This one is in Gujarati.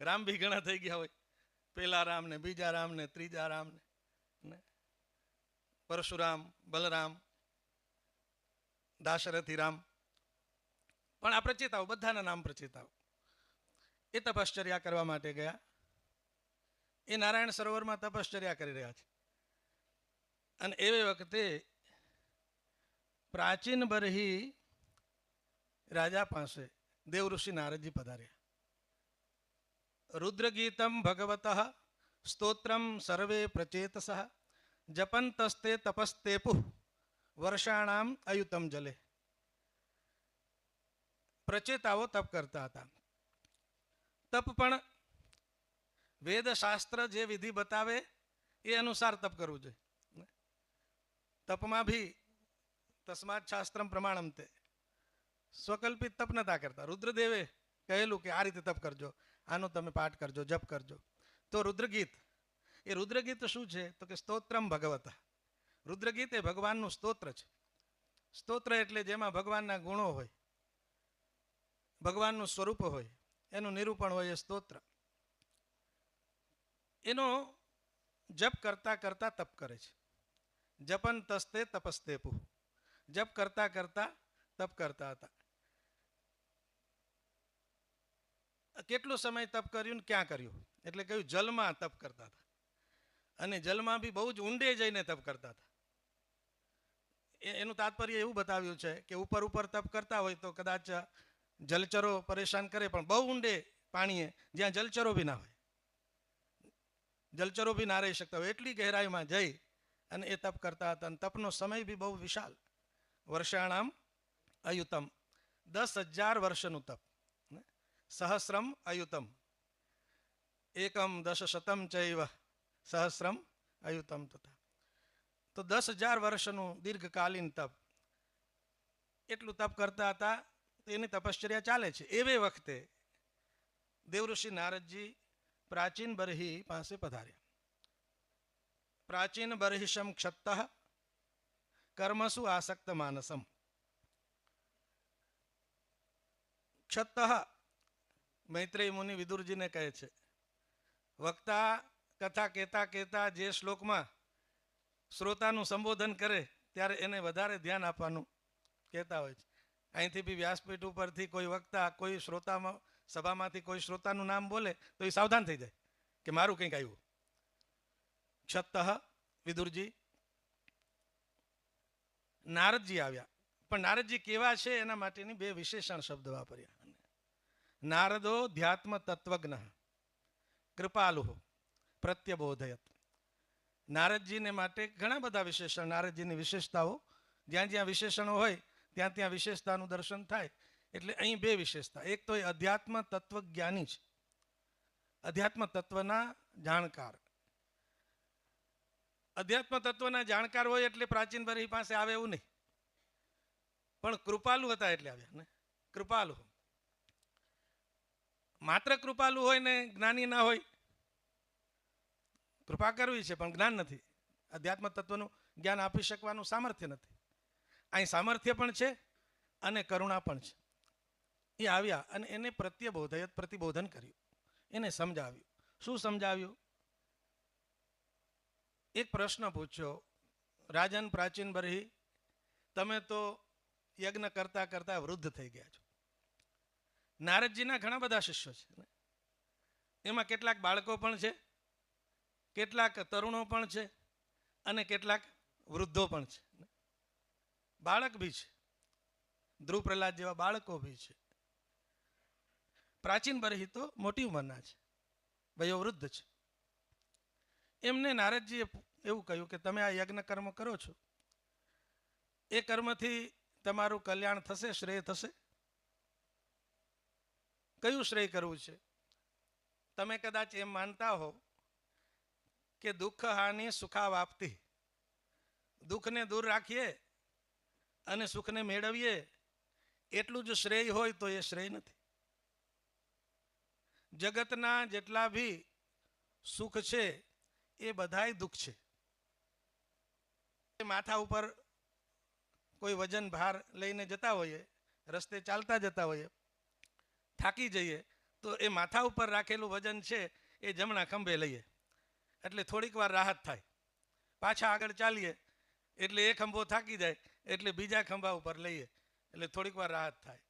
રામ બી ઘણા થઈ ગયા હોય, પહેલા રામ ને બીજા રામ ને ત્રીજા રામ ને પરશુરામ, બલરામ, દાશરથી રામ. પણ આ પ્રચેતાઓ બધાના નામ પ્રચેતાઓ એ તપશ્ચર્યા કરવા માટે ગયા. એ નારાયણ સરોવરમાં તપશ્ચર્યા કરી રહ્યા છે. અને એવી વખતે પ્રાચીન બરહી રાજા પાસે દેવઋષિ નારદજી પધાર્યા. રુદ્રગીતમ ભગવત સ્તોત્રમ સર્વે પ્રચેતસ જપંતસ્તે તપસ્તેપુ વર્ષાણામ અયુતમ જલે. પ્રચેતાઓ તપ કરતા હતા. તપ પણ વેદશાસ્ત્ર જે વિધિ બતાવે એ અનુસાર તપ કરવું જોઈએ. તપમાં ભી તસ્માત શાસ્ત્રમ પ્રમાણમ તે સ્વકલ્પિત તપ નતા કરતા. રુદ્રદેવે કહેલું કે આ રીતે તપ કરજો, આનો તમે પાઠ કરજો, જપ કરજો. તો રુદ્રગીત, એ રુદ્રગીત શું છે તો કે સ્તોત્રમ ભગવત. રુદ્રગીત એ ભગવાનનું સ્તોત્ર છે. સ્તોત્ર એટલે જેમાં ભગવાનના ગુણો હોય, ભગવાનનું સ્વરૂપ હોય, એનું નિરૂપણ હોય એ સ્તોત્ર. એનો જપ કરતા કરતા તપ કરે છે. જપન તસ્તે તપસ્તેપુ, જપ કરતા કરતા તપ કરતા હતા. કેટલો સમય તપ કર્યું ને ક્યાં કર્યું એટલે કહ્યું જલમાં તપ કરતા હતા. અને જલમાં બી બહુ જ ઊંડે જઈને તપ કરતા હતા. એનું તાત્પર્ય એવું બતાવ્યું છે કે ઉપર ઉપર તપ કરતા હોય તો કદાચ જલચરો પરેશાન કરે, પણ બહુ ઊંડે પાણીએ જ્યાં જલચરો બી ના હોય, જલચરો બી ના રહી શકતા હોય એટલી ગહેરાઈમાં જઈ અને એ તપ કરતા હતા. અને તપનો સમય બી બહુ વિશાળ. વર્ષાણામ અયુતમ, 10,000 વર્ષનું તપ. સહસ્રમ અયુતમ, એકમ દશશતમ ચૈવ સહસ્રમ અયુતમ તથા. તો 10,000 વર્ષનું દીર્ઘકાલીન તપ, એટલું તપ કરતા હતા. એની તપશ્ચર્યા ચાલે છે. એવે વખતે દેવઋષિ નારદજી પ્રાચીન બરહી પાસે પધાર્યા. પ્રાચીન બર્હિશમ ક્ષત્ત કર્મસુ આસક્ત માનસમ. ક્ષત્ત મૈત્રેય મુનિ વિદુરજીને કહે છે, વક્તા કથા કહેતા કહેતા જે શ્લોકમાં શ્રોતાનું સંબોધન કરે ત્યારે એને વધારે ધ્યાન આપવાનું કહેતા હોય છે. અહીંથી બી વ્યાસપીઠ ઉપરથી કોઈ વક્તા કોઈ શ્રોતામાં સભામાંથી કોઈ શ્રોતાનું નામ બોલે તો એ સાવધાન થઈ જાય કે મારું કંઈક આવ્યું. ક્ષત્ત વિદુરજી. નારદજી આવ્યા, પણ નારદજી કેવા છે એના માટેની બે વિશેષણ શબ્દ વાપર્યા. નારદો ધ્યાત્મ તત્વજ્ઞ કૃપાલુ પ્રત્યબોધયત. નારદજીને માટે ઘણા બધા વિશેષણ, નારદજીની વિશેષતાઓ, જ્યાં જ્યાં વિશેષણો હોય ત્યાં ત્યાં વિશેષતાનું દર્શન થાય. એટલે અહીં બે વિશેષતા. એક તો એ અધ્યાત્મ તત્વજ્ઞાની છે, અધ્યાત્મ તત્વના જાણકાર. અધ્યાત્મ તત્વના જાણકાર હોય એટલે પ્રાચીન બરહી પાસે આવે એવું નહીં, પણ કૃપાલુ હતા એટલે આવ્યા ને. કૃપાલુ, માત્ર કૃપાલુ હોય ને જ્ઞાની ના હોય, કૃપા કરવી છે પણ જ્ઞાન નથી, અધ્યાત્મ તત્વનું જ્ઞાન આપી શકવાનું સામર્થ્ય નથી. અહીં સામર્થ્ય પણ છે અને કરુણા પણ છે. એ આવ્યા અને એને પ્રત્યબોધયત, પ્રતિબોધન કર્યું, એને સમજાવ્યું. શું સમજાવ્યું? એક પ્રશ્ન પૂછ્યો, રાજન પ્રાચીન બરહી, તમે તો યજ્ઞ કરતા કરતા વૃદ્ધ થઈ ગયા છો. નારદજીના ઘણા બધા શિષ્યો છે, એમાં કેટલાક બાળકો પણ છે, કેટલાક તરુણો પણ છે અને કેટલાક વૃદ્ધો પણ છે. બાળક બી છે, ધ્રુવ પ્રહલાદ જેવા બાળકો બી છે. પ્રાચીન બરહી તો મોટી ઉંમરના છે, વયોવૃદ્ધ છે. એમને નારદજીએ એવું કહ્યું કે તમે આ યજ્ઞ કર્મ કરો છો, એ કર્મથી તમારું કલ્યાણ થશે, શ્રેય થશે. કયું શ્રેય કરવું છે? તમે કદાચ એમ માનતા હો કે દુઃખ હાનિ સુખાવાપ્તિ, દુઃખને દૂર રાખીએ અને સુખને મેળવીએ એટલું જ શ્રેય હોય તો એ શ્રેય નથી. જગતના જેટલા ભી સુખ છે એ બધાય દુઃખ છે. માથા ઉપર કોઈ વજન ભાર લઈને જતા હોઈએ, રસ્તે ચાલતા જતા હોઈએ, થાકી જઈએ તો એ માથા ઉપર રાખેલું વજન છે એ જમણા ખંભે લઈએ એટલે થોડીક વાર રાહત થાય. પાછા આગળ ચાલીએ એટલે એ ખંભો થાકી જાય એટલે બીજા ખંભા ઉપર લઈએ એટલે થોડીક વાર રાહત થાય.